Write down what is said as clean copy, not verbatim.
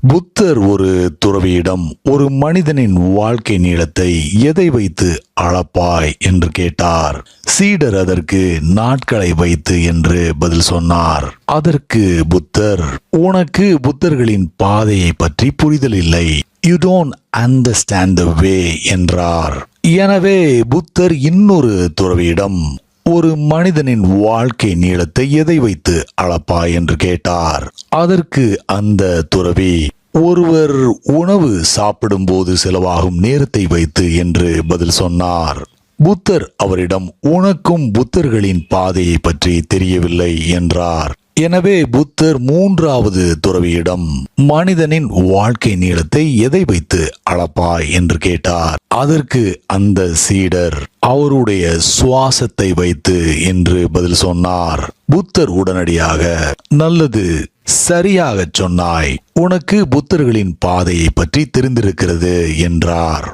புத்தர் ஒரு துறவியிடம் ஒரு மனிதனின் வாழ்க்கை நீளத்தை எதை வைத்து அளப்பாய் என்று கேட்டார். சீடர் அதற்கு நாட்களை வைத்து என்று பதில் சொன்னார். அதற்கு புத்தர், உனக்கு புத்தர்களின் பாதையை பற்றி புரிதல் இல்லை, யூ டோன்ட் அண்டர்ஸ்டாண்ட் த வே என்றார். எனவே புத்தர் இன்னொரு துறவியிடம் ஒரு மனிதனின் வாழ்க்கை நீளத்தை எதை வைத்து அளப்பாய் என்று கேட்டார். அதற்கு அந்த துறவி, ஒருவர் உணவு சாப்பிடும் போது செலவாகும் நேரத்தை வைத்து என்று பதில் சொன்னார். புத்தர் அவரிடம், உனக்கும் புத்தர்களின் பாதையை பற்றி தெரியவில்லை என்றார். எனவே புத்தர் மூன்றாவது துறவியிடம் மனிதனின் வாழ்க்கை நீளத்தை எதை வைத்து அளப்பாய் என்று கேட்டார். அதற்கு அந்த சீடர், அவருடைய சுவாசத்தை வைத்து என்று பதில் சொன்னார். புத்தர் உடனடியாக, நல்லது, சரியாக சொன்னாய், உனக்கு புத்தர்களின் பாதையை பற்றி தெரிந்திருக்கிறது என்றார்.